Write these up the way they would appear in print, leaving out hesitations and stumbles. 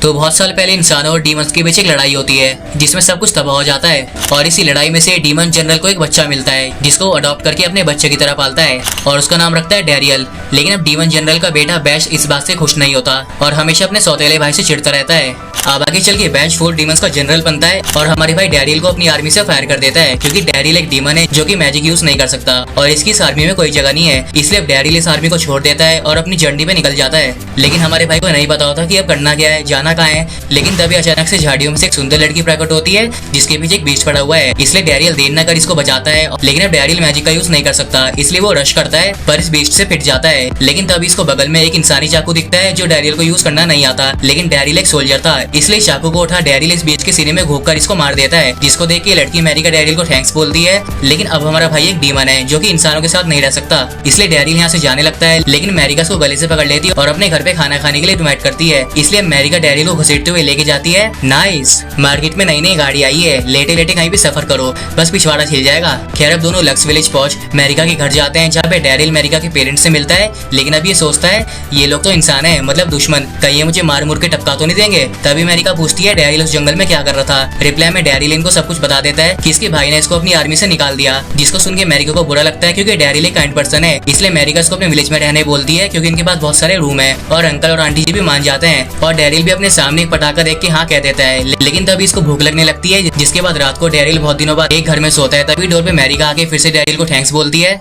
तो बहुत साल पहले इंसानों और डीमंस के बीच एक लड़ाई होती है जिसमें सब कुछ तबाह हो जाता है। और इसी लड़ाई में से डीमन जनरल को एक बच्चा मिलता है जिसको वो अडॉप्ट करके अपने बच्चे की तरह पालता है और उसका नाम रखता है डैरियल। लेकिन अब डीमन जनरल का बेटा बैश इस बात से खुश नहीं होता और हमेशा अपने सौतेले भाई से चिढ़ता रहता है। अब आगे चल के बैश 4 डीमंस का जनरल बनता है और हमारे भाई डैरियल को अपनी आर्मी से फायर कर देता है क्योंकि डैरियल एक डीमन है जो कि मैजिक यूज नहीं कर सकता और इसकी इस आर्मी में कोई जगह नहीं है। इसलिए अब डैरियल इस आर्मी को छोड़ देता है और अपनी जर्नी पे निकल जाता है। लेकिन हमारे भाई को नहीं पता होता कि अब करना क्या है, जाना कहाँ है। लेकिन तभी अचानक से झाड़ियों में से एक सुंदर लड़की प्रकट होती है जिसके पीछे एक बीस्ट पड़ा हुआ है। इसलिए डैरियल देर न कर इसको बचाता है। लेकिन अब डैरियल मैजिक का यूज नहीं कर सकता इसलिए वो रश करता है पर इस बीस्ट से पिट जाता है। लेकिन तभी इसको बगल में एक इंसानी चाकू दिखता है जो डैरियल को यूज करना नहीं आता। लेकिन डैरियल एक सोल्जर था इसलिए चाकू को उठा डैरियल इस बीस्ट के सीने में घोंपकर इसको मार देता है। जिसको देख के लड़की मैरी का डैरियल को थैंक्स बोलती है। लेकिन अब हमारा भाई एक डीमन है जो कि इंसानों के साथ नहीं रह सकता इसलिए डैरियल यहाँ से जाने लगता है। लेकिन मैरिका उसको गले से पकड़ लेती है और अपने घर पे खाना खाने के लिए इनवाइट करती है। इसलिए मैरिका डैरियल को घसीटते हुए लेके जाती है। नाइस, मार्केट में नई नई गाड़ी आई है, लेटे लेटे कहीं भी सफर करो, बस पिछवाड़ा छिल जाएगा। खैर अब दोनों लक्स विलेज पहुंच मैरिका के घर जाते हैं जहाँ पे डैरियल मैरिका के पेरेंट्स से मिलता है। लेकिन अब ये सोचता है ये लोग तो इंसान है मतलब दुश्मन, कहीं ये मुझे मार मुर के टपका तो नहीं देंगे। तभी मैरिका पूछती है डैरियल उस जंगल में क्या कर रहा था। रिप्लाई में डैरियल इनको सब कुछ बता देता है कि इसके भाई ने इसको अपनी आर्मी से निकाल दिया। जिसको सुन के मैरिका को बुरा लगता है क्योंकि डैरियल एक काइंड पर्सन है। इसलिए मैरिका इसको अपने विलेज में रहने बोलती है क्योंकि इनके पास बहुत सारे रूम है और अंकल और आंटी जी भी मान जाते हैं। और डैरियल भी अपने सामने एक पटाखा देख के हाँ कह देता है। लेकिन तभी इसको भूख लगने लगती है जिसके बाद रात को डैरियल बहुत दिनों बाद एक घर में सोता है। तभी डोर पे मैरिका आके फिर से डैरियल को थैंक्स बोलती है।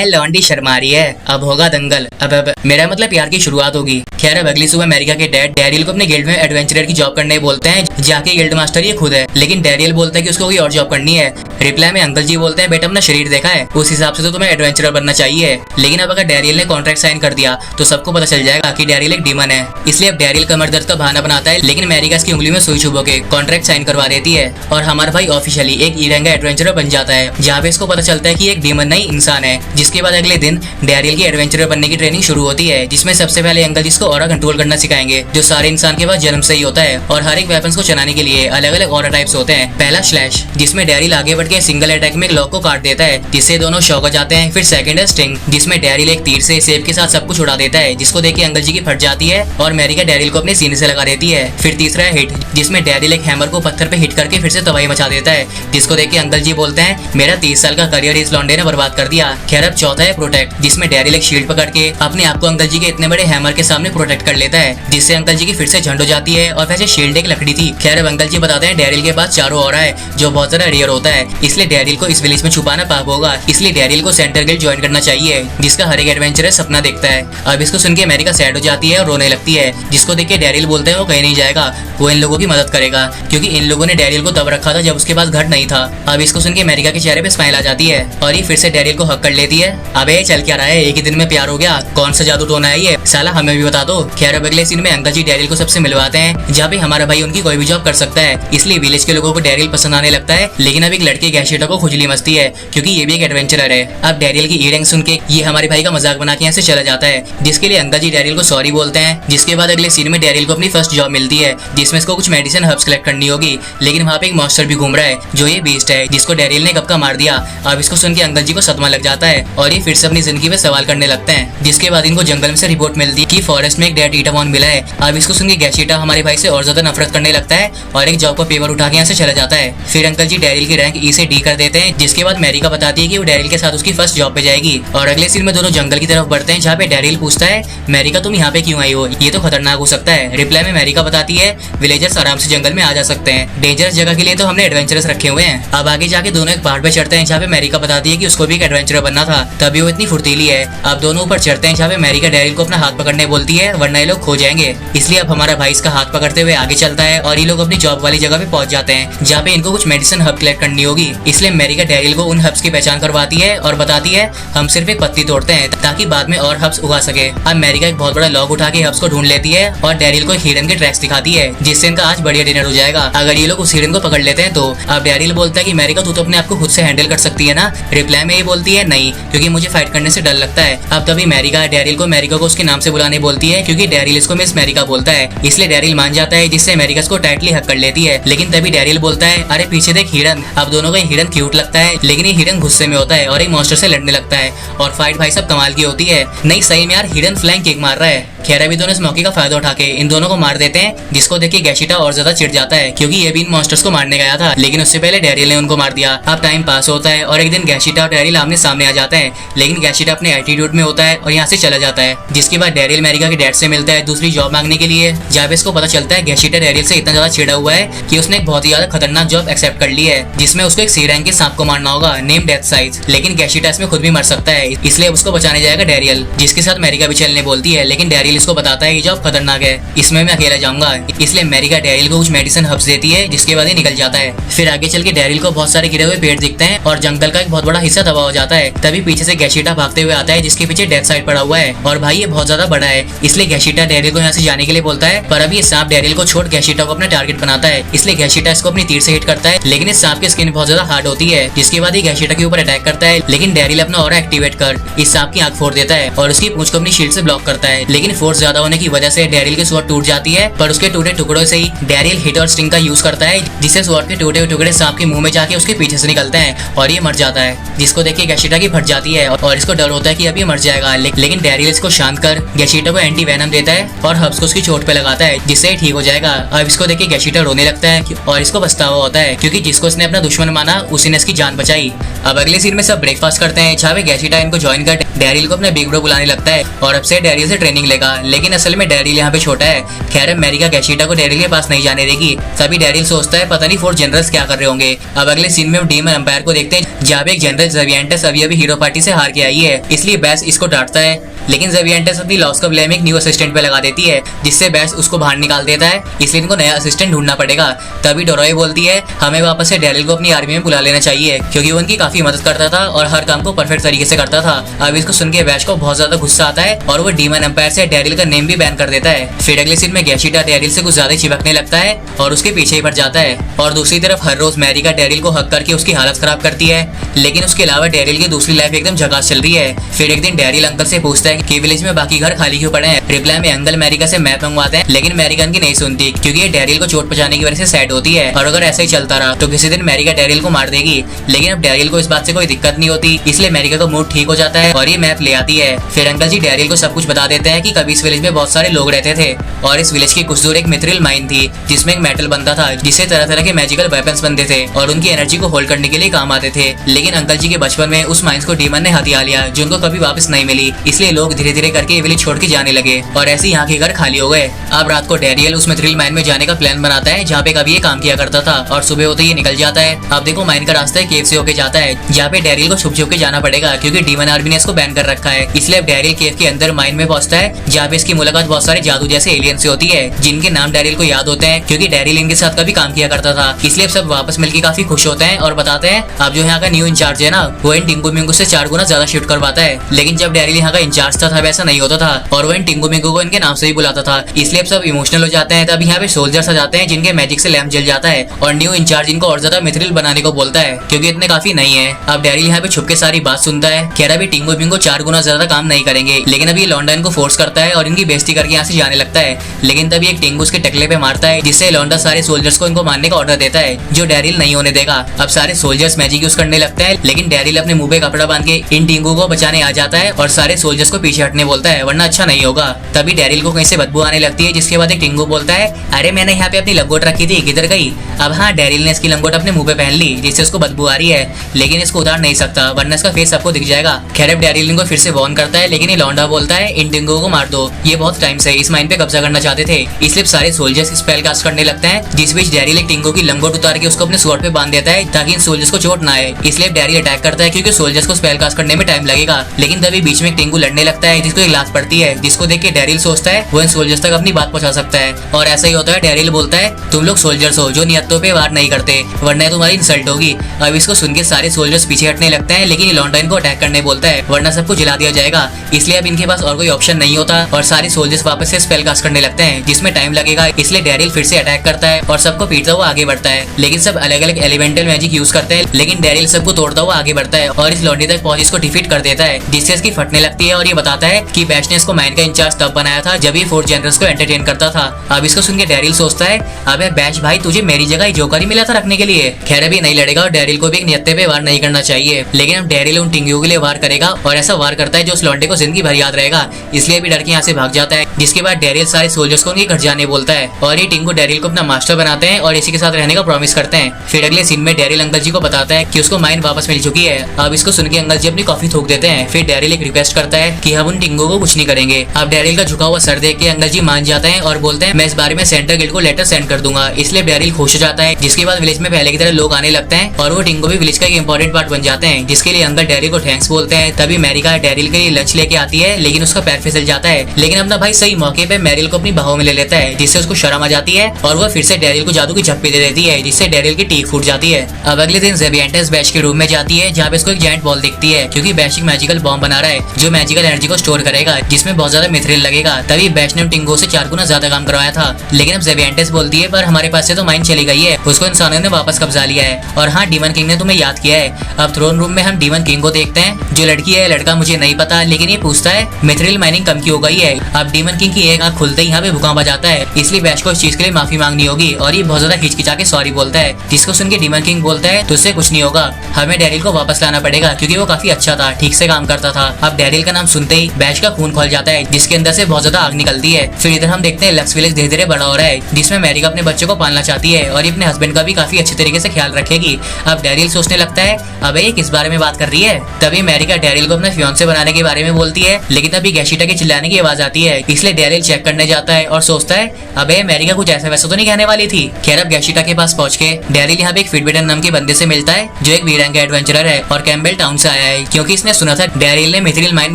लॉन्डी शर्मा रही है, अब होगा दंगल, अब मेरा मतलब प्यार की शुरुआत होगी। खैर अब अगली सुबह मैरिका के डैड डैरियल को अपने गिल्ड में एडवेंचरर की जॉब करने बोलते हैं जाके गिल्ड मास्टर ये खुद है। लेकिन डैरियल बोलता है कि उसको कोई और जॉब करनी है। रिप्लाई में अंकल जी बोलते हैं बेटा अपना शरीर देखा है, उस हिसाब से तो तुम्हें एडवेंचरर बनना चाहिए। लेकिन अब अगर डैरियल ने कॉन्ट्रैक्ट साइन कर दिया तो सबको पता चल जाएगा कि डैरियल एक डीमन है। इसलिए अब डैरियल कमर दर्द का बहाना बनाता है। लेकिन मैरिका इसकी उंगली में सुई चुभो के कॉन्ट्रैक्ट साइन करवा देती है और हमारा भाई ऑफिशियली एक ईरंगा एडवेंचरर बन जाता है जहाँ पे इसको पता चलता है कि एक डीमन नहीं इंसान है। जिसके बाद अगले दिन डैरियल की एडवेंचरर बनने की ट्रेनिंग शुरू होती है जिसमें सबसे पहले अंकल जिसको ऑरा कंट्रोल करना सिखाएंगे जो सारे इंसान के पास जन्म से ही होता है। और हर एक वेपन्स को चलाने के लिए अलग अलग ऑरा टाइप्स होते हैं। पहला स्लैश जिसमें डैरियल आगे बढ़ के सिंगल अटैक में एक लॉक को काट देता है जिससे दोनों शॉक हो जाते हैं। फिर सेकंड है स्टिंग जिसमें डैरियल एक तीर से सेब के साथ सब कुछ उड़ा देता है जिसको देख के अंकल जी की फट जाती है और मैरिका डैरियल को अपने सीने से लगा देती है। फिर तीसरा है हिट जिसमें डैरियल एक हैमर को पत्थर पे हिट करके फिर से तबाही मचा देता है जिसको देख के अंकल जी बोलते हैं मेरा 30 साल का करियर इस लॉन्डे ने बर्बाद कर दिया। खैर अब चौथा है प्रोटेक्ट जिसमें डैरियल एक शील्ड पकड़ के अपने आप को अंकल जी के इतने बड़े हैमर के सामने प्रोटेक्ट कर लेता है जिससे अंकल जी की फिर से झंड हो जाती है। और वैसे शील्ड एक लकड़ी थी। खैर अब अंकल जी बताते हैं डैरियल के पास चारों ऑरा है जो बहुत ज्यादा रेयर होता है इसलिए डैरियल को इस विलेज में छुपाना पाप होगा। इसलिए डैरियल को सेंटर गिल्ड ज्वाइन करना चाहिए जिसका हर एक एडवेंचरर सपना देखता है। अब इसको सुन के मैरिका सैड हो जाती है और रोने लगती है जिसको देख के डैरियल बोलता है वो कहीं नहीं जाएगा, वो इन लोगों की मदद करेगा क्योंकि इन लोगों ने डैरियल को तब रखा था जब उसके पास घर नहीं था। अब इसको सुन के मैरिका के चेहरे पे स्माइल आ जाती है और ये फिर से डैरियल को हक कर लेती है। अबे चल क्या रहा है, एक ही दिन में प्यार हो गया, कौन सा जादू टोना है ये साला, हमें भी बता दो। खैर अब अगले सीन में अंकल जी डैरियल को सबसे मिलवाते हैं जहाँ पे हमारा भाई उनकी कोई भी जॉब कर सकता है। इसलिए विलेज के लोगों को डैरियल पसंद आने लगता है। लेकिन अब एक लड़के गैशेटा को खुजली मस्ती है क्योंकि ये भी एक एडवेंचरर है। अब डैरियल की ईयरिंग सुन के ये हमारे भाई का मजाक बना के यहाँ से चला जाता है जिसके लिए अंकल जी डैरियल को सॉरी बोलते हैं। जिसके बाद अगले सीन में डैरियल को अपनी फर्स्ट जॉब मिलती है जिसमें इसको कुछ मेडिसिन हर्ब्स कलेक्ट करनी होगी। लेकिन वहाँ पे एक मॉन्स्टर भी घूम रहा है जो ये बीस्ट है जिसको डैरियल ने कब का मार दिया। अब इसको सुन के अंकल जी को सदमा लग जाता है और ये फिर से अपनी जिंदगी पे सवाल करने लगते हैं। जिसके बाद इनको जंगल में से रिपोर्ट मिलती है कि फॉरेस्ट में एक डेड ईटामॉन मिला है। अब इसको सुन के गैशेटा हमारे भाई से और ज्यादा नफरत करने लगता है और एक जॉब का पेपर उठा के यहाँ से चला जाता है। फिर अंकल जी डैरियल की रैंक ई से डी कर देते हैं। जिसके बाद मैरिका बताती है कि वो डैरियल के साथ उसकी फर्स्ट जॉब पे जाएगी। और अगले सीन में दोनों जंगल की तरफ बढ़ते हैं जहाँ पे डैरियल पूछता है मैरिका तुम यहाँ पे क्यों आई हो, ये तो खतरनाक हो सकता है। रिप्लाई में मैरिका बताती है विलेजर्स आराम से जंगल में आ जा सकते हैं, डेंजरस जगह के लिए तो हमने एडवेंचरस रखे हुए हैं। अब आगे जाके दोनों एक पहाड़ पे चढ़ते हैं जहाँ पे मैरिका बताती है कि उसको भी एक एडवेंचरर बनना था तभी वो इतनी फुर्तीली है। अब दोनों ऊपर चढ़ते हैं जहाँ पे मैरिका डैरियल को अपना हाथ पकड़ने बोलती है वरना ये लोग खो जाएंगे। इसलिए अब हमारा भाई इसका हाथ पकड़ते हुए आगे चलता है और ये लोग अपनी जॉब वाली जगह पे पहुंच जाते हैं जहाँ पे इनको कुछ मेडिसिन हब कलेक्ट करनी होगी। इसलिए मैरिका डैरियल को उन हब्स की पहचान करवाती है और बताती है हम सिर्फ एक पत्ती तोड़ते हैं ताकि बाद में और हब्स उगा सके। अब मैरिका एक बहुत बड़ा लॉग उठा के हब्स को ढूंढ लेती है और डैरियल को हिरन के ट्रैक्स दिखाती है जिससे इनका आज बढ़िया डिनर हो जाएगा अगर ये लोग उस हिरन को पकड़ लेते हैं तो। अब डैरियल बोलता है कि मैरिका तू तो अपने आप को खुद से हैंडल कर सकती है ना। रिप्लाई में ये बोलती है नहीं क्योंकि मुझे फाइट करने से डर लगता है। अब तभी मैरिका डैरियल को उसके नाम से बुलाने बोलती है क्योंकि डैरियल इसको मिस मैरिका बोलता है। इसलिए डैरियल मान जाता है जिससे अमेरिका को टाइटली हक कर लेती है। लेकिन तभी डैरियल बोलता है, अरे पीछे देख हिरन। अब दोनों को हिरन क्यूट लगता है, लेकिन ये हिरन गुस्से में होता है और एक मॉन्स्टर से लड़ने लगता है और फाइट भाई सब कमाल की होती है। नहीं सही में यार, हिरन फ्लैंक किक मार रहा है। खैर अभी दोनों इस मौके का फायदा उठा के इन दोनों को मार देते हैं, जिसको देख के गैशिटा और ज्यादा चिढ़ जाता है क्योंकि ये भी इन मॉन्स्टर्स को मारने गया था, लेकिन उससे पहले डैरियल ने उनको मार दिया। अब टाइम पास होता है और एक दिन गैशिटा और डैरियल आमने सामने आ जाते हैं, लेकिन गैशिटा अपने एटीट्यूड में होता है और यहाँ से चला जाता है। जिसके बाद डैरियल अमेरिका के डैड से मिलता है दूसरी जॉब मांगने के लिए। जहाँ पे इसको पता चलता है गैशिटा डैरियल से इतना ज्यादा चिढ़ा हुआ है कि उसने एक बहुत ही ज्यादा खतरनाक जॉब एक्सेप्ट कर ली है, जिसमें उसको एक सी रैंक के सांप को मारना होगा नेम डेथ साइज। लेकिन गैशिटा इसमें खुद भी मर सकता है, इसलिए उसको बचाने जाएगा डैरियल, जिसके साथ अमेरिका भी चलने बोलती है। लेकिन डैरियल इसको बताता है ये जॉब खतरनाक है, इसमें मैं अकेला जाऊंगा। इसलिए अमेरिका डैरियल को कुछ मेडिसिन हब्स देती है, जिसके बाद ये निकल जाता है। फिर आगे चल के डैरियल को बहुत सारे गिरे हुए पेड़ दिखते हैं और जंगल का एक बहुत बड़ा हिस्सा तबाह हो जाता है। तभी पीछे से गैशिटा भागते हुए आता है, जिसके पीछे डेथ साइड पड़ा हुआ है और भाई ये बहुत ज्यादा बड़ा है, इसलिए गैशिटा डैरियल को यहाँ से जाने के लिए बोलता है। पर अभी ये सांप डैरियल को छोड़ गैशिटा को अपना टारगेट बनाता है, इसलिए गैशिटा इसको अपनी तीर से हिट करता है, लेकिन इस सांप की स्किन बहुत ज्यादा हार्ड होती है। जिसके बाद ये गैशिटा के ऊपर अटैक करता है, लेकिन डैरियल अपना ऑरा एक्टिवेट कर इस सांप की आंख फोड़ देता है और उसकी पूंछ को अपनी शील्ड से ब्लॉक करता है। लेकिन फोर्स ज्यादा होने की वजह से डैरियल की स्वॉर्ड टूट जाती है, पर उसके टूटे टुकड़ों से ही डैरियल हिट और स्टिंग का यूज करता है, जिससे स्वॉर्ड के टूटे हुए टुकड़े सांप के मुंह में जाके उसके पीछे से निकलते हैं और ये मर जाता है। जिसको देख के गैशिटा की फट जाती है और इसको डर होता है कि अब ये मर जाएगा, लेकिन डैरियल इसको शांत कर गैशिटा को एंटी वेनम देता है और हब्स को उसकी चोट पे लगाता है, जिससे ठीक हो जाएगा। अब इसको देख के गैशिटा रोने लगता है और इसको पछतावा होता है क्योंकि जिसको इसने अपना दुश्मन माना उसी ने इसकी जान बचाई। अब अगले सीन में सब ब्रेकफास्ट करते हैं, जहाँ पे गैशिटा इनको ज्वाइन कर डैरियल को अपना बिग ब्रो बुलाने लगता है और अब से डैरियल से ट्रेनिंग लेगा, लेकिन असल में डैरियल यहाँ पे छोटा है। खैर अमेरिका गैशिटा को डैरियल के पास नहीं जाने देगी। तभी डैरियल सोचता है पता नहीं फोर्स जनरल्स क्या कर रहे होंगे। अब अगले सीन में डीमन एम्पायर को देखते हैं, जहाँ पे एक जनरल ज़ेवियंटस अभी हीरो पार्टी से हार के आई है, इसलिए बैस इसको डांटता है, लेकिन ज़ेवियंटस अपनी लॉस का ब्लेम एक न्यू असिस्टेंट पे लगा देती है, जिससे बैस उसको बाहर निकाल देता है, इसलिए इनको नया असिस्टेंट ढूंढना पड़ेगा। तभी डोरॉय बोलती है हमें वापस से डैरियल को अपनी आर्मी में बुला लेना चाहिए, क्योंकि वो उनकी काफी मदद करता था और हर काम को परफेक्ट तरीके से करता था। अब इसको सुन के बैश को बहुत ज्यादा गुस्सा आता है और वो डीमन एम्पायर से डैरियल का नेम भी बैन कर देता है। फिर अगले सीन में गैशिटा डैरियल से कुछ ज्यादा चिपकने लगता है और उसके पीछे ही पड़ जाता है। और दूसरी तरफ हर रोज अमेरिका डैरियल को हक करके उसकी हालत खराब करती है, लेकिन उसके अलावा डैरियल की दूसरी लाइफ एकदम झकास चल रही है। फिर एक दिन डैरियल अंकल से पूछता है कि विलेज में बाकी घर खाली क्यों पड़े हैं। रिप्लाई में अंकल अमेरिका से मैप मंगवाते हैं, लेकिन अमेरिका की नहीं सुनती क्योंकि ये डैरियल को चोट पहुंचाने की वजह से सैड होती है और अगर ऐसा ही चलता रहा तो किसी दिन अमेरिका डैरियल को मार देगी। लेकिन अब डैरियल को इस बात से कोई दिक्कत नहीं होती, इसलिए अमेरिका का मूड ठीक हो जाता है और ये मैप ले आती है। फिर अंकल जी डैरियल को सब कुछ बता देते हैं कि कभी इस विलेज में बहुत सारे लोग रहते थे और इस विलेज की कुछ दूर एक मिथ्रिल माइन थी, जिसमें एक मेटल बनता था, जिससे तरह तरह के मैजिकल वेपन्स बनते थे और उनकी एनर्जी को होल्ड करने के लिए काम आते थे। लेकिन अंकल जी के बचपन में उस माइंस को डीमन ने हथिया लिया, जो उनको कभी वापस नहीं मिली, इसलिए लोग धीरे धीरे करके ये विलेज छोड़ के जाने लगे और ऐसे यहाँ के घर खाली हो गए। अब रात को डैरियल उस मिथ्रिल माइन में जाने का प्लान बनाता है, जहाँ पे कभी ये काम किया करता था, और सुबह होते ही निकल जाता है। अब देखो माइन का रास्ता केव से होके जाता है, जहाँ पे डैरियल को छुप छुप के जाना पड़ेगा क्योंकि डीमन आर्मी ने इसको बैन कर रखा है। इसलिए अब डैरियल केव के अंदर माइन में पहुंचता है, जहाँ पे इसकी मुलाकात बहुत सारे जादू जैसे एलियन से होती है, जिनके नाम डैरियल को याद होते हैं क्योंकि डैरियल इनके साथ कभी काम किया करता था। इसलिए अब सब वापस मिलकर काफी खुश होते हैं और बताते हैं अब जो यहाँ का न्यू इंचार्ज है ना, वो इन टिंगू मिंगू से 4 गुना ज्यादा शिफ्ट करवाता है। लेकिन जब डैरियल यहाँ का इंचार्ज था तब ऐसा नहीं होता था और वो इन टिंगू मिंगू को इनके नाम से ही बुलाता था। इसलिए अब सब इमोशनल हो जाते हैं। तब यहाँ पे सोल्जर्स आ जाते हैं, जिनके मैजिक से लैम्प जल जाता है और न्यू इंचार्ज इनको और ज्यादा मिथ्रिल बनाने को बोलता है क्योंकि इतने काफी नहीं है। अब डैरियल यहाँ पे छुप के सारी बात सुनता है। कह रहा भी टिंगू मिंगू 4 गुना ज्यादा काम नहीं करेंगे, लेकिन अभी लौंडा इनको फोर्स करता है और इनकी बेइज्जती करके यहाँ से जाने लगता है। लेकिन तभी एक टिंगू उसके टकले पे मारता है, जिससे लौंडा सारे सोल्जर्स को इनको मारने का ऑर्डर देता है, जो डैरियल नहीं होने देगा। अब सारे सोल्जर्स मैजिक यूज करने लगते हैं, लेकिन डैरियल अपने मुंह पे कपड़ा बांध के इन टिंगू को बचाने आ जाता है और सारे सोल्जर्स को पीछे हटने बोलता है, वरना अच्छा नहीं होगा। तभी डैरियल को कहीं से बदबू आने लगती है, जिसके बाद एक टिंगू बोलता है अरे मैंने यहाँ पे अपनी लंगोट रखी थी, किधर गई। अब हाँ डैरियल ने इसकी लंगोट अपने मुंह पे पहन ली, जिससे उसको बदबू आ रही है, लेकिन इसको उतार नहीं सकता वरना इसका फेस सबको दिख जाएगा। खैर अब डैरियल इनको फिर से वॉर्न करता है, लेकिन ये लौंडा बोलता है इन टिंगू को मार दो, ये बहुत टाइम से इस माइन पे कब्जा करना चाहते थे। इसलिए सारे सोल्जर्स स्पेल कास्ट करने लगते हैं, जिस बीच डैरियल एक टिंगू की लंगोट उतार के उसको अपने स्वॉर्ड पे बांध देता है ताकि इन सोल्जर्स को चोट ना आए। इसलिए डैरियल अटैक करता है क्योंकि सोल्जर्स को स्पेल कास्ट करने में टाइम लगेगा। लेकिन तभी बीच में एक टिंगू लड़ने लगता है, जिसको एक लात पड़ती है, जिसको देख के डैरियल सोचता है वो इन सोल्जर्स तक अपनी बात पहुंचा सकता है। और ऐसा ही होता है। डैरियल बोलता है तुम लोग सोल्जर्स हो जो नियतों पे वार नहीं करते, वरना तुम्हारी इंसल्ट होगी। अब इसको सुन के सारे सोल्जर्स पीछे हटने लगते हैं, लेकिन लॉन्डा इनको अटैक करने बोलता है, वरना वरना सबको जला दिया जाएगा। इसलिए अब इनके पास और कोई ऑप्शन नहीं होता और सारे सोल्जर्स वापस से स्पेल कास्ट करने लगते हैं, जिसमें टाइम लगेगा। इसलिए डैरियल फिर से अटैक करता है और सबको पीटता हुआ आगे बढ़ता है। लेकिन सब अलग अलग एलिमेंटल मैजिक यूज करते हैं, लेकिन डैरियल सबको तोड़ता हुआ आगे बढ़ता है और इस लॉन्ड्री तक पहुंच इसको डिफीट कर देता है, जिससे इसकी फटने लगती है। और ये बताता है कि बैश ने इसको माइन का इंचार्ज तब बनाया था जब ये फोर्थ जनरल्स को एंटरटेन करता था। अब इसको सुन के डैरियल सोचता है, अबे बैश भाई, तुझे मेरी जगह ही जोकर ही मिला था रखने के लिए। खैर अभी नहीं लड़ेगा और डैरियल को भी एक नियत्ते पे वार नहीं करना चाहिए। लेकिन अब डैरियल उन टिंगियों के लिए वार करेगा और ऐसा वार करता है जो उस लॉन्डे को जिंदगी भर याद रहेगा। इसलिए भी डर के यहाँ से भाग जाता है। जिसके बाद डैरियल सारे सोल्जर्स को उनके घर जाने बोलता है और ये टिंगो डैरियल को अपना मास्टर बनाते हैं और इसी के साथ रहने का प्रॉमिस करते हैं। फिर अगले सीन में डैरियल अंकल जी को बताता है कि उसको माइन वापस मिल चुकी है। अब इसको सुन के अंकल जी अपनी कॉफी थूक देते हैं। फिर डैरियल एक रिक्वेस्ट करता है कि हम उन टिंगो को कुछ नहीं करेंगे। अब डैरियल का झुका हुआ सर देख के अंकल जी मान जाते हैं और बोलते हैं मैं इस बारे में सेंटर गिल्ड को लेटर सेंड कर दूंगा। इसलिए डैरियल खुश हो जाता है। जिसके बाद विलेज में पहले की तरह लोग आने लगते हैं और वो टिंगो भी विलेज का एक इंपॉर्टेंट पार्ट बन जाते हैं, जिसके लिए अंकल डैरियल को थैंक्स बोलते हैं। तभी मैरिका डैरियल के लिए लंच लेके आती है, लेकिन उसका पैर फिसल जाता है। लेकिन अपना भाई सही मौके पे मैरियल को अपनी बाहों में ले लेता है, जिससे उसको शर्म आ जाती है और वह फिर से डैरियल को जादू की झप्पी दे देती है, जिससे डैरियल की टीक फूट जाती है। अब अगले दिन ज़ेबियंटेस बैश के रूम में जाती है, जहाँ पे इसको एक जायंट बॉल दिखती है, क्योंकि बैश एक मैजिकल बॉम्ब बना रहा है जो मैजिकल एनर्जी को स्टोर करेगा, जिसमें बहुत ज्यादा मिथ्रिल लगेगा। तभी बैश ने टिंगो से 4 गुना ज्यादा काम करवाया था। लेकिन अब ज़ेबियंटेस बोलती है, पर हमारे पास से तो माइन चली गई है, उसको इंसानों ने वापस कब्जा लिया है। और हाँ, डीमन किंग ने तुम्हें याद किया है। अब थ्रोन रूम में हम डीमन किंग को देखते हैं। जो लड़की है लड़का मुझे नहीं पता, लेकिन ये पूछता है मिथ्रिल माइनिंग कम की हो गई है। अब डीमन किंग की एक आंख खुलते ही यहाँ पे भूकंप आ जाता है, इसलिए बैश को इस चीज के लिए माफी मांगनी होगी और ये बहुत ज्यादा हिचकिचा के सॉरी बोलता है। जिसको सुन के डीमन किंग बोलता है तुझसे कुछ नहीं होगा, हमें डैरियल को वापस लाना पड़ेगा क्योंकि वो काफी अच्छा था, ठीक से काम करता था। अब डैरियल का नाम सुनते ही बैश का खून खोल जाता है, जिसके अंदर से बहुत ज्यादा आग निकलती है। फिर इधर हम देखते हैं लक्स विलेज धीरे धीरे बड़ा हो रहा है, जिसमें मैरिका अपने बच्चों को पालना चाहती है और ये अपने हस्बैंड का भी काफी अच्छे तरीके से ख्याल रखेगी। अब डैरियल सोचने लगता है, अबे ये किस बारे में बात कर रही है। तभी मैरिका डैरियल को अपना फियांसे बनाने के बारे में बोलती है, लेकिन तभी गैशिटा के चिल्लाने की आवाज आती है। इसलिए डैरियल चेक करने जाता है और सोचता है, अबे मैरिका कुछ ऐसा वैसा तो नहीं कहने वाली थी। खैर अब गैशिटा के पास पहुंच के डैरियल यहाँ पे एक फिटबिटन नाम के बंदे से मिलता है, जो एक बी रैंक का एडवेंचरर है और कैम्बेल टाउन से आया है, क्योंकि इसने सुना था डैरियल ने मिथ्रिल माइन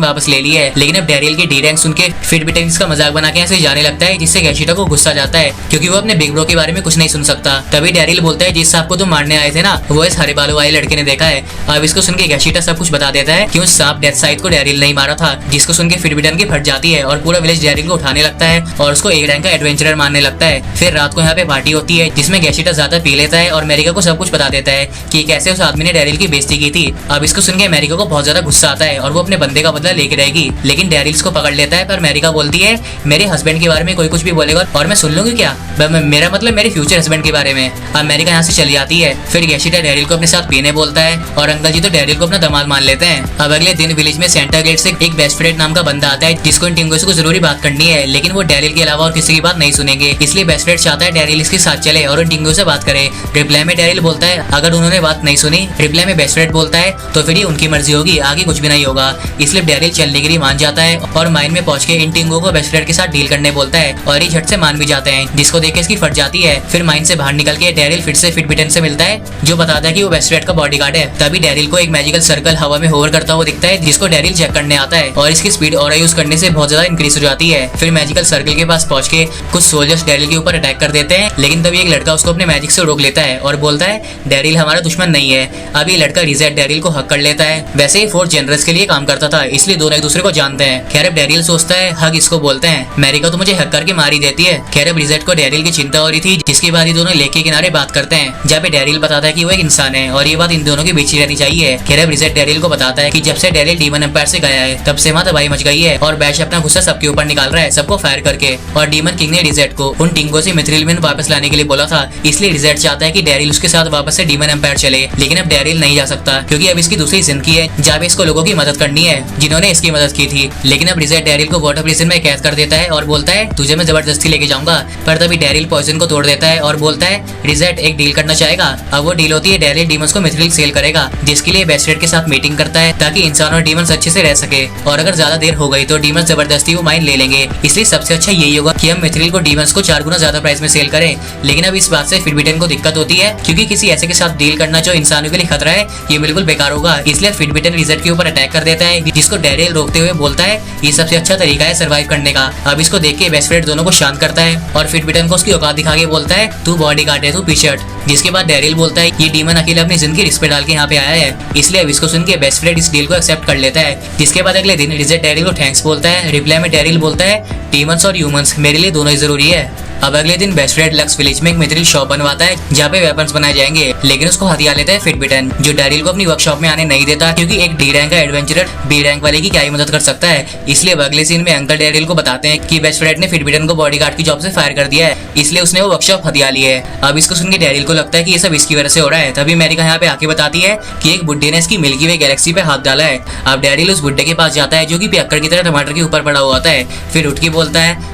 वापस ले ली है। लेकिन अब डैरियल की डी रैंक सुन के फिटबिटन का मजाक बना के ऐसे जाने लगता है, जिससे गैशिटा को गुस्सा जाता है, क्योंकि वो अपने बिग ब्रो के बारे में कुछ नहीं सुन सकता। तभी डैरियल बोलता है, जिस सांप को तुम मारने आए थे ना, वो इस हरे बालों वाले लड़के ने देखा है। अब इसको सुन के गैशिटा सब कुछ बता देता है कि उस सांप डेथ साइड को डैरियल नहीं मारा था, जिसको सुन के फिटबिटन की फट जाती है और पूरा विलेज डैरियल को उठाने लगता है और उसको ए रैंक का एडवेंचरर मानने लगता है। फिर रात को यहाँ पे पार्टी होती है, जिसमें गैशिटा ज्यादा पी लेता है और मैरिका को सब कुछ बता देता है कि कैसे उस आदमी ने डैरियल की बेइज्जती की थी। अब इसको सुन के मैरिका को बहुत ज्यादा गुस्सा आता है और वो अपने बंदे का बदला लेके रहेगी, लेकिन डैरियल को पकड़ लेता है। पर मैरिका बोलती है, मेरे हस्बैंड के बारे में कोई कुछ भी बोलेगा और मैं सुन लूंगी क्या, मेरा मतलब मेरे फ्यूचर हस्बैंड के बारे में। अब मैरिका यहाँ से चली जाती है। फिर गैशिटा डैरियल को अपने साथ पीने बोलता है और अंकल जी तो डैरियल को अपना दामाद मान लेते हैं। अब अगले दिन विलेज में सेंटर गेट से एक बेस्ट फ्रेंड नाम का बंदा आता है, जिसको इन टिंगो से कुछ जरूरी बात करनी है, लेकिन वो डैरियल के अलावा और किसी की बात नहीं सुनेंगे। इसलिए बेस्ट फ्रेंड चाहता है डैरियल इसके साथ चले और उन टिंगो से बात करे। रिप्लाई में डैरियल बोलता है, अगर उन्होंने बात नहीं सुनी, रिप्लाई में बेस्ट फ्रेंड बोलता है, तो फिर ये उनकी मर्जी होगी, आगे कुछ भी नहीं होगा। इसलिए डैरियल चलने के लिए मान जाता है और माइन में पहुंच के इन टिंगो को बेस्ट फ्रेंड के साथ डील करने बोलता है और ये झट से मान भी जाते हैं, जिसको देख के इसकी फट जाती है। फिर माइन से बाहर निकल के डैरियल फिर से फिटबिटन से मिलता है, जो बताता है कि वो बेस्ट फ्रेंड का बॉडीगार्ड है। तभी डैरियल को एक मैजिकल सर्कल हवा में होवर करता हुआ दिखता है, जिसको डैरियल चेक करने आता है और इसकी स्पीड और यूज करने से बहुत ज्यादा इंक्रीज हो जाती है। फिर मैजिकल सर्कल के पास पहुंच के कुछ सोल्जर्स डैरियल के ऊपर अटैक कर देते हैं, लेकिन तभी एक लड़का उसको अपने मैजिक से रोक लेता है और बोलता है, डैरियल हमारा दुश्मन नहीं है। अब ये लड़का रिजेट डैरियल को हक कर लेता है। वैसे ही फोर्थ जनरल्स के लिए काम करता था, इसलिए दोनों एक दूसरे को जानते हैं। खैर अब डैरियल सोचता है, हक इसको बोलते हैं, मैरिका तो मुझे हक करके मारी देती है। खैर अब रिजेट को डैरियल की चिंता हो रही थी, जिसके बाद ये दोनों लेक के किनारे बात करते हैं, जहाँ पे डैरियल बताता है कि वो एक इंसान है और ये बात इन दोनों के बीच ही रहनी चाहिए। खैर अब रिजेट डैरियल को बताता है कि जब से डैरियल डीमन एम्पायर से गया है, तब से वहाँ तबाही मच गई है और बैश अपना गुस्सा सबके ऊपर निकाल रहा है, सबको फायर करके। और डीमन किंग ने रिजेट को उन टिंगो से मिथ्रिल माइन वापस लाने के लिए बोला था, इसलिए रिजेट चाहता है कि डैरियल उसके साथ वापस से डीमन एम्पायर चले। लेकिन अब डैरियल नहीं जा सकता, क्योंकि अब इसकी दूसरी जिंदगी है, जहाँ पे इसको लोगों की मदद करनी है जिन्होंने इसकी मदद की थी। लेकिन अब रिजेट डैरियल को वाटर प्रिजन में कैद कर देता है और बोलता है, तुझे मैं जबरदस्ती लेके जाऊंगा। पर तभी डैरियल पॉइजन को तोड़ देता है और बोलता है, रिजेट एक डील करना चाहेगा। अब वो डील होती है, डैरियल डीमंस को मिथ्रिल सेल करेगा, जिसके लिए बेस्ट फ्रेंड के साथ मीटिंग करता है ताकि इंसान और डीमंस अच्छे से रह सके, और अगर ज्यादा देर हो गई तो डीमंस जबरदस्ती वो माइन ले लेंगे। इसलिए सबसे अच्छा यही होगा कि हम मिथ्रिल को डीमंस को 4 गुना ज्यादा प्राइस में सेल करें। लेकिन अब इस बात से फिटबिटन को दिक्कत होती है, क्योंकि किसी ऐसे के साथ डील करना जो इंसानों के लिए खतरा है, ये बिल्कुल बेकार होगा। इसलिए फिटबिटन रिजेट के ऊपर अटैक कर देता है, जिसको डैरियल रोकते हुए बोलता है, ये सबसे अच्छा तरीका है सर्वाइव करने का। अब इसको देख के बेस्ट फ्रेंड दोनों को शांत करता है और फिटबिटन को उसकी औकात दिखा के बोलता है, तू बॉडीगार्ड है, तू पीछे हट। जिसके बाद डैरियल बोलता है, ये डीमन अकेले अपनी जिंदगी रिस्क पे डाल के यहाँ पे आया है, इसलिए अब इसको सुन के बेस्ट फ्रेंड इस डील को एक्सेप्ट एक्सेप्ट कर लेता है। जिसके बाद अगले दिन रिजल्ट डैरियल को थैंक्स बोलता है। रिप्लाई में डैरियल बोलता है डीमंस और ह्यूमंस मेरे लिए दोनों ही जरूरी है। अब अगले दिन बेस्ट फ्रेंड लक्स विलेज में एक मिथरिल शॉप बनवाता है जहाँ पे वेपन्स बनाए जाएंगे, लेकिन उसको हथियार लेता है फिटबिटन, जो डैरियल को अपनी वर्कशॉप में आने नहीं देता क्योंकि एक डी रैंक का एडवेंचरर बी रैंक वाले की क्या ही मदद कर सकता है। इसलिए अगले सीन में अंकल डैरियल को बताते हैं कि बेस्ट फ्रेंड ने फिटबिटन को बॉडीगार्ड की जॉब से फायर कर दिया है, इसलिए उसने वो वर्कशॉप हथियार ली है। अब इसको सुन के डैरियल को लगता है कि ये सब इसकी वजह से हो रहा है। तभी अमेरिका यहाँ पे आके बताती है कि एक बुड्ढे ने इसकी मिल्की वे गैलेक्सी पे हाथ डाला है। अब डैरियल उस बुड्ढे के पास जाता है जो कि पियक्कर की तरह टमाटर के ऊपर पड़ा हुआ होता है। फिर उठ के बोलता है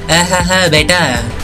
बेटा,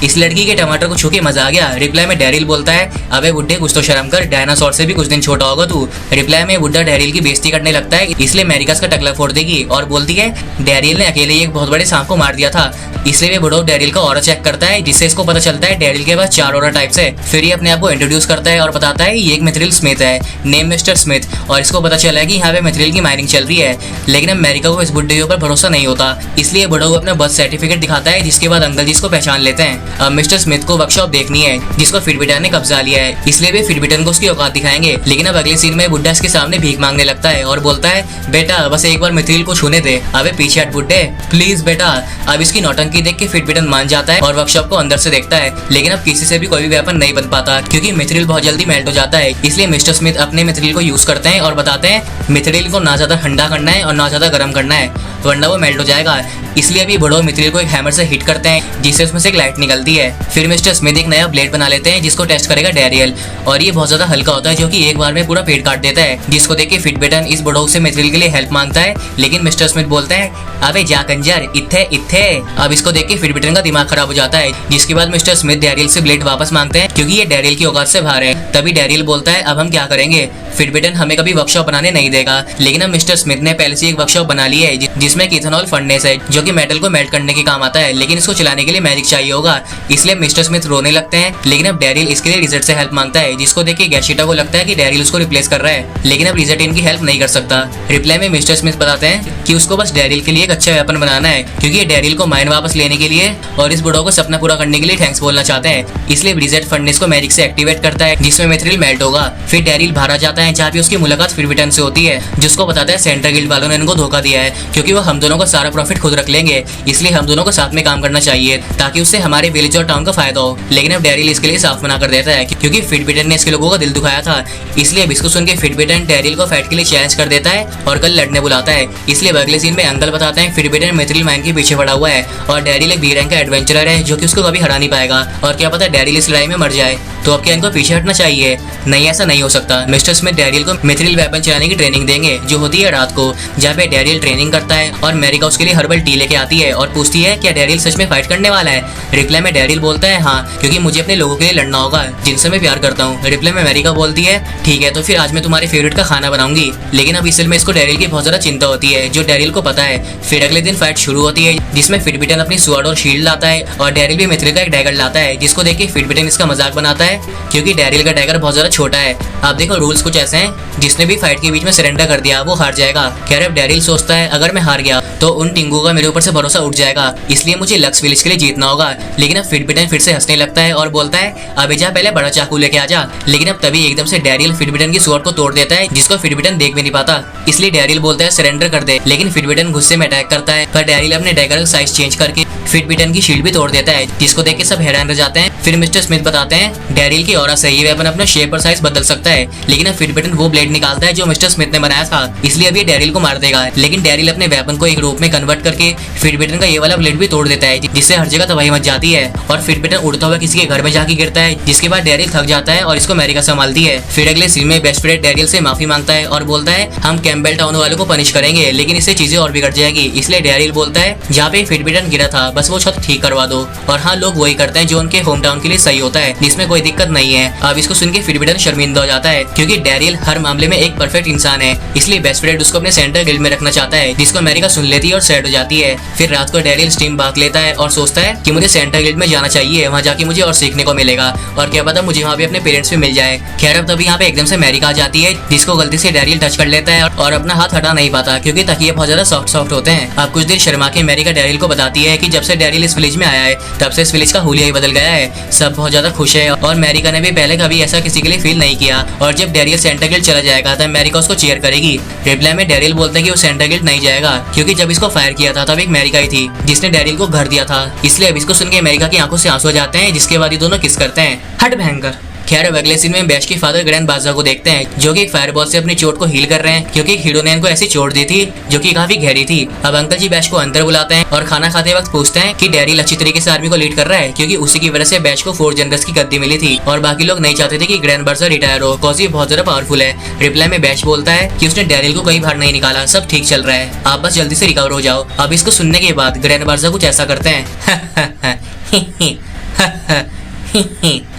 इस लड़की के टमाटर को छू के मजा आ गया। रिप्लाई में डैरियल बोलता है अबे बुड्ढे कुछ तो शर्म कर, डायनासोर से भी कुछ दिन छोटा होगा तू। रिप्लाई में बुड्ढा डैरियल की बेइज्जती करने लगता है, इसलिए अमेरिका का टकला फोड़ देगी और बोलती है डैरियल ने अकेले ही एक बहुत बड़े सांप को मार दिया था। इसलिए वे बुढ़ो डैरियल का ऑरा चेक करता है, जिससे इसको पता चलता है डैरियल के पास 4 ऑरा टाइप्स है। फिर ये अपने आप को इंट्रोड्यूस करता है और बताता है ये एक मिथरिल स्मिथ है, नेम मिस्टर स्मिथ, और इसको पता चला है कि यहाँ पे मिथरिल की माइनिंग चल रही है। लेकिन अमेरिका को इस बुड्ढे के ऊपर भरोसा नहीं होता, इसलिए बुढ़ो अपना बर्थ सर्टिफिकेट दिखाता है, जिसके बाद अंकल जी इसको पहचान लेते हैं। अब मिस्टर स्मिथ को वर्कशॉप देखनी है जिसको फिटबिटन ने कब्जा लिया है, इसलिए वे फिटबिटन को उसकी औकात दिखाएंगे। लेकिन अब अगले सीन में बुड्ढा इसके सामने भीख मांगने लगता है और बोलता है बेटा बस एक बार मिथरिल को छूने दे। अबे पीछे हट बुड्ढे प्लीज बेटा। अब इसकी नौटंकी देख के फिटबिटन मान जाता है और वर्कशॉप को अंदर से देखता है, लेकिन अब किसी से भी कोई भी वेपन नहीं बन पाता क्योंकि मिथरिल बहुत जल्दी मेल्ट हो जाता है। इसलिए मिस्टर स्मिथ अपने मिथरिल को यूज करते हैं और बताते हैं मिथरिल को ना ज्यादा ठंडा करना है और ना ज्यादा गर्म करना है, वरना वो मेल्ट हो जाएगा। इसलिए अभी बुढ़ो मिथरिल को एक हैमर से हिट करते हैं, जिससे उसमें से एक लाइट निकलती है। फिर मिस्टर स्मिथ एक नया ब्लेड बना लेते हैं जिसको टेस्ट करेगा डैरियल, और ये बहुत ज्यादा हल्का होता है जो कि एक बार में पूरा पेट काट देता है। जिसको देख के फिटबिटन इस बुढ़ो से मिथरिल के लिए हेल्प मांगता है, लेकिन मिस्टर स्मिथ बोलता है अबे जा कंजर इत्थे इत्थे। अब इसको देख के फिटबिटन का दिमाग खराब हो जाता है, जिसके बाद मिस्टर स्मिथ डैरियल से ब्लेड वापस मांगते हैं क्योंकि ये डैरियल की औकात से बाहर है। तभी डैरियल बोलता है अब हम क्या करेंगे, फिटबिटन हमें कभी वर्कशॉप बनाने नहीं देगा। लेकिन अब मिस्टर स्मिथ ने पहले से एक वर्कशॉप बना ली है जिसमें इथेनॉल फर्नेस है जो कि मेटल को मेल्ट करने के काम आता है, लेकिन इसको चलाने के लिए मैजिक चाहिए होगा। इसलिए मिस्टर स्मिथ रोने लगते हैं, लेकिन अब डैरियल इसके लिए रिजल्ट से हेल्प मांगता है, जिसको देख के गैशिटा को लगता है कि डैरियल उसको रिप्लेस कर रहा है, लेकिन अब रिजल्ट इनकी हेल्प नहीं कर सकता। रिप्लाई में मिस्टर स्मिथ बताते हैं कि उसको बस डैरियल के लिए एक अच्छा वेपन बनाना है क्योंकि ये डैरियल को माइन वापस लेने के लिए और इस बुढ़ो को सपना पूरा करने के लिए थैंक्स बोलना चाहते हैं। इसलिए रिजल्ट फर्नेस को मैजिक से एक्टिवेट करता है जिसमें मिथरिल मेल्ट होगा। फिर डैरियल बाहर आ जाता है जहाँ पे उसकी मुलाकात फिटबिटन से होती है, जिसको बताता है सेंटर गिल्ड वालों ने इनको धोखा दिया है क्योंकि वो हम दोनों का सारा प्रॉफिट खुद रख लेंगे, इसलिए हम दोनों को साथ में काम करना चाहिए ताकि उससे हमारे विलेज और टाउन का फायदा हो। लेकिन अब डैरियल इसके लिए साफ मना कर देता है क्योंकि फिटबिटन ने इसके लोगों का दिल दुखाया था। इसलिए अब इसको सुन के फिटबिटन डैरियल को फाइट के लिए चैलेंज कर देता है और कल लड़ने बुलाता है। इसलिए अगले सीन में अंकल बताते हैं फिटबिटन मिथरिल माइन के पीछे पड़ा हुआ है और डैरियल एक बी रैंक का एडवेंचरर है जो कि उसको कभी हरा नहीं पाएगा, और क्या पता डैरियल इस लड़ाई में मर जाए। तो अब क्या इनको पीछे हटना चाहिए? नहीं, ऐसा नहीं हो सकता। मिस्टर स्मिथ डैरियल को मिथरिल वेपन चलाने की ट्रेनिंग देंगे जो होती है रात को, जहाँ पे डैरियल ट्रेनिंग करता है और अमेरिका उसके लिए हर्बल टी लेके आती है और पूछती है क्या डैरियल सच में फाइट करने वाला है। रिप्लाई में डैरियल बोलता है हाँ, क्योंकि मुझे अपने लोगों के लिए लड़ना होगा जिनसे मैं प्यार करता हूँ। रिप्लाई में अमेरिका बोलती है ठीक है, तो फिर आज मैं तुम्हारे फेवरेट का खाना बनाऊंगी। लेकिन अब इस में इसको डैरियल की बहुत ज्यादा चिंता होती है जो डैरियल को पता है। फिर अगले दिन फाइट शुरू होती है जिसमें फिटबिटन अपनी स्वॉर्ड और शील्ड लाता है और डैरियल भी मिथरिल का एक डैगर लाता है, जिसको देख के फिटबिटन इसका मजाक बनाता है क्योंकि डैरियल का डैगर बहुत ज्यादा छोटा है। आप देखो रूल्स कुछ ऐसे हैं, जिसने भी फाइट के बीच में सरेंडर कर दिया वो हार जाएगा। खैर अब डैरियल सोचता है अगर मैं हार गया तो उन टिंगू का मेरे ऊपर से भरोसा उठ जाएगा, इसलिए मुझे लक्स विलेज के लिए जीतना होगा। लेकिन अब फिटबिटन फिर से हंसने लगता है और बोलता है अबे जा पहले बड़ा चाकू लेके आ जा। लेकिन अब तभी एकदम से डैरियल फिटबिटन की स्वॉर्ड को तोड़ देता है जिसको फिटबिटन देख भी नहीं पाता, इसलिए डैरियल बोलता है सरेंडर कर दे। लेकिन फिटबिटन गुस्से में अटैक करता है, पर डैरियल अपने डैगर का साइज चेंज करके फिटबिटन की शील्ड भी तोड़ देता है, जिसको देख के सब हैरान रह जाते हैं। फिर मिस्टर स्मिथ बताते हैं डैरियल की ऑरा से ये वेपन अपना शेप और साइज बदल सकता है, लेकिन अब फिटबिटन वो ब्लेड निकालता है जो मिस्टर स्मिथ ने बनाया था, इसलिए अब ये डैरियल को मार देगा। लेकिन डैरियल अपने वेपन को एक रूप में कन्वर्ट करके फिटबिटन का ये वाला ब्लेड भी तोड़ देता है, जिससे हर जगह तबाही मच जाती है और फिटबिटन उड़ता हुआ किसी के घर में जाके गिरता है, जिसके बाद डैरियल थक जाता है और इसको अमेरिका संभालती है। फिर अगले सीन में बेस्ट फ्रेंड डैरियल से माफी मांगता है और बोलता है हम कैम्पबेल टाउन वालों को पनिश करेंगे, लेकिन इससे चीजें और बिगड़ जाएगी। इसलिए डैरियल बोलता है जहाँ पे फिटबिटन गिरा था बस वो छत ठीक करवा दो, और हाँ लोग वही करते हैं जो उनके होम टाउन के लिए सही होता है, जिसमें कोई दिक्कत नहीं है। अब इसको सुन के फिटबिटन शर्मिंदा हो जाता है क्योंकि डैरियल हर मामले में एक परफेक्ट इंसान है, इसलिए बेस्ट फ्रेंड उसको अपने सेंटर गिल्ड में रखना चाहता है, जिसको अमेरिका सुन लेती है और सैड हो जाती है। फिर रात को डैरियल स्टीम बाग लेता है और सोचता है कि मुझे सेंटर गिल्ड में जाना चाहिए, वहाँ जाके मुझे और सीखने को मिलेगा और क्या पता मुझे वहाँ पे अपने पेरेंट्स भी मिल जाए। खैर अब तभी यहाँ पे एकदम से अमेरिका आ जाती है, जिसको गलती से डैरियल टच कर लेता है और अपना हाथ हटा नहीं पाता क्योंकि तकिए बहुत ज्यादा सॉफ्ट होते हैं। अब कुछ देर शर्मा के अमेरिका डैरियल को बताती है कि जब से डैरियल इस विलेज में आया है तब से इस विलेज का हुलिया ही बदल गया है। सब बहुत ज्यादा खुश है और अमेरिका ने भी पहले कभी ऐसा किसी के लिए फील नहीं किया। और जब डैरियल सेंटा गिल्ड चला जाएगा तब अमेरिका उसको चीयर करेगी। रिप्लाई में डैरियल बोलता है कि वो सेंटा गिल्ड नहीं जाएगा क्योंकि जब इसको फायर किया था तब एक अमेरिका ही थी जिसने डैरियल को घर दिया था। इसलिए अब इसको सुन के अमेरिका की आंखों से आंसू आ जाते हैं, जिसके बाद ये दोनों किस करते हैं। हट भयंकर। खैर अब अगले सीन में बैश के फादर ग्रैंड बादशाह को देखते हैं जो कि एक फायरबॉल से अपनी चोट को हील कर रहे हैं क्योंकि हीरो ने इनको ऐसी चोट दी थी जो कि काफी गहरी थी। अब अंकल जी बैश को अंदर बुलाते हैं और खाना खाते वक्त पूछते हैं कि डैरियल अच्छी तरीके से आर्मी को लीड कर रहा है क्योंकि उसी की वजह से बैश को 4 जनरल्स की गद्दी मिली थी और बाकी लोग नहीं चाहते थे कि ग्रैंड बादशाह रिटायर हो कॉज ये बहुत ज्यादा पावरफुल है। रिप्लाई में बैश बोलता है कि उसने डैरियल को कहीं बाहर नहीं निकाला, सब ठीक चल रहा है, आप बस जल्दी से रिकवर हो जाओ। अब इसको सुनने के बाद ग्रैंड बादशाह कुछ ऐसा करते हैं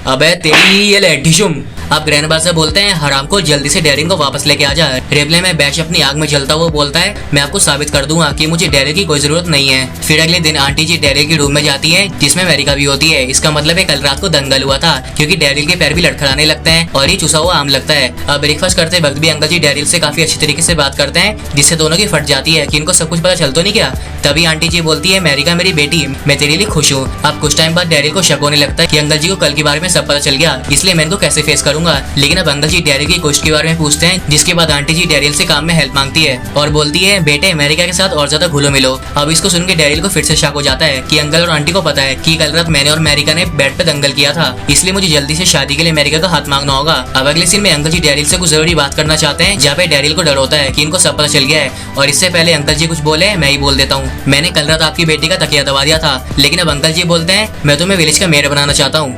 अबे तेरी ये ले ढिशुम। अब ग्रैंड बादशाह बोलते हैं हराम को जल्दी से डैरियल को वापस लेके आ जा। रिप्लाई में बैश अपनी आग में जलता हुआ बोलता है मैं आपको साबित कर दूंगा कि मुझे डैरियल की कोई जरूरत नहीं है। फिर अगले दिन आंटी जी डैरियल के रूम में जाती है जिसमें अमेरिका भी होती है। इसका मतलब है कल रात को दंगल हुआ था क्योंकि डैरियल के पैर भी लड़खड़ाने लगते हैं और ये चुसा हुआ आम लगता है। अब ब्रेकफास्ट करते वक्त भी अंकल जी डैरियल से काफी अच्छी तरीके से बात करते हैं जिससे दोनों की फट जाती है कि इनको सब कुछ पता चल तो नहीं क्या। तभी आंटी जी बोलती है अमेरिका मेरी बेटी, मैं तेरे लिए खुश हूँ। अब कुछ टाइम बाद डैरियल को शक होने लगता है कि अंकल जी को कल के बारे में सब पता चल गया, इसलिए मैं इनको कैसे फेस करूंगा। लेकिन अब अंकल जी डैरियल की कोशिश के बारे में पूछते हैं जिसके बाद आंटी जी डैरियल से काम में हेल्प मांगती है और बोलती है बेटे अमेरिका के साथ और ज्यादा घुलो मिलो। अब इसको सुन के डैरियल को फिर से शक हो जाता है कि अंकल और आंटी को पता है कि कल रात मैंने और अमेरिका ने बेड पे दंगल किया था, इसलिए मुझे जल्दी से शादी के लिए अमेरिका का हाथ मांगना होगा। अब अगले सीन में अंकल जी डैरियल से कुछ जरूरी बात करना चाहते हैं जहाँ पे डैरियल को डर होता है कि इनको सब पता चल गया है और इससे पहले अंकल जी कुछ बोले मैं ही बोल देता हूँ। मैंने कल रात आपकी बेटी का तकिया दबा दिया था, लेकिन अब अंकल जी बोलते हैं मैं तुम्हें विलेज का मेयर बनाना चाहता हूँ।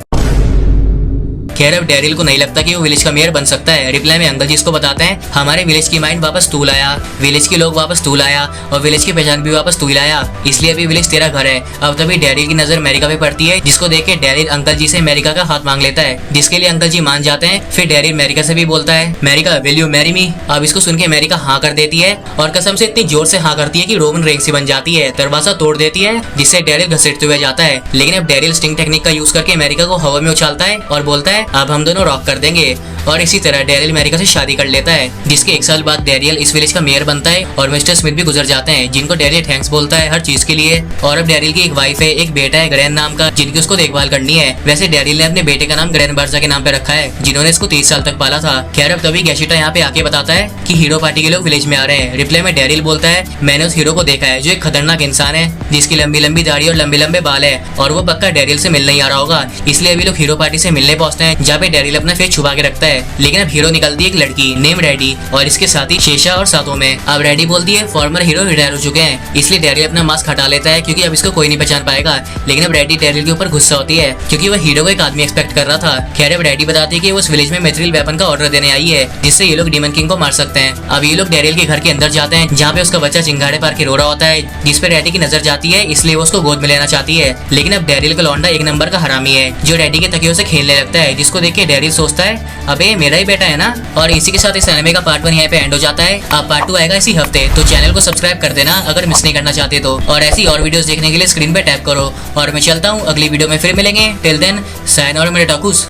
खैर अब डैरियल को नहीं लगता कि वो विलेज का मेयर बन सकता है। रिप्लाई में अंकल जी इसको बताते हैं हमारे विलेज की माइंड वापस तू लाया, विलेज के लोग वापस तू लाया और विलेज की पहचान भी वापस तू ही लाया, इसलिए अभी विलेज तेरा घर है। अब तभी डैरियल की नजर अमेरिका पे पड़ती है जिसको देख के डैरियल अंकल जी से अमेरिका का हाथ मांग लेता है जिसके लिए अंकल जी मान जाते हैं। फिर डैरियल अमेरिका से भी बोलता है America will you marry me. अब इसको सुन के अमेरिका हाँ कर देती है और कसम से इतनी जोर से हाँ करती है कि रोमन रेंज से बन जाती है, दरवाजा तोड़ देती है जिससे डैरियल घसीटते हुए जाता है। लेकिन अब डैरियल स्टिंग टेक्निक का यूज करके अमेरिका को हवा में उछालता है और बोलता है अब हम दोनों रॉक कर देंगे और इसी तरह डैरियल अमेरिका से शादी कर लेता है जिसके 1 साल बाद डैरियल इस विलेज का मेयर बनता है और मिस्टर स्मिथ भी गुजर जाते हैं जिनको डैरियल थैंक्स बोलता है हर चीज के लिए। और अब डैरियल की एक वाइफ है, एक बेटा है ग्रैंड नाम का जिनकी उसको देखभाल करनी है। वैसे डैरियल ने अपने बेटे का नाम ग्रैंड बादशाह के नाम पे रखा है जिन्होंने इसको 30 साल तक पाला था। खैर अब तभी गैशिटा यहाँ पे आके बताता है कि हीरो पार्टी के लोग विलेज में आ रहे हैं। रिप्लाई में डैरियल बोलता है मैंने उस हीरो को देखा है जो एक खतरनाक इंसान है जिसकी लंबी लंबी दाढ़ी और लंबे लंबे बाल है और वो पक्का डैरियल से मिलने ही आ रहा होगा, इसलिए अभी लोग हीरो पार्टी से मिलने पहुंचते हैं जहाँ पे डैरियल अपना फेस छुपा के रखता है। लेकिन अब हीरो निकलती है एक लड़की नेम रेडी और इसके साथ ही शेषा और सातों में। अब रेडी बोलती है फॉर्मर हीरो रिटायर हो चुके हैं, इसलिए डैरियल अपना मास्क हटा लेता है क्योंकि अब इसको कोई नहीं पहचान पाएगा। लेकिन अब रेडी डैरियल के ऊपर गुस्सा होती है क्योंकि वह हीरो को एक आदमी एक्सपेक्ट कर रहा था। खैर अब रेडी बताती है कि वो उस विलेज में मिथ्रिल वेपन का ऑर्डर देने आई है जिससे ये लोग डीमन किंग को मार सकते हैं। अब ये लोग डैरियल के घर के अंदर जाते हैं जहाँ पे उसका बच्चा चिंगाड़े पार के रो रहा होता है जिसपे रेडी की नजर जाती है, इसलिए वो उसको गोद में लेना चाहती है। लेकिन अब डैरियल का लौंडा एक नंबर का हरामी है जो रेडी के तकियों से खेलने लगता है जिसको देख के डैरियल सोचता है अबे मेरा ही बेटा है ना। और इसी के साथ इस एनिमे का पार्ट 1 यहाँ पे एंड हो जाता है। अब पार्ट 2 आएगा इसी हफ्ते, तो चैनल को सब्सक्राइब कर देना अगर मिस नहीं करना चाहते तो। और ऐसी और वीडियोस देखने के लिए स्क्रीन पे टैप करो और मैं चलता हूँ, अगली वीडियो में फिर मिलेंगे। टिल देन साइन और मेरे टॉकूस।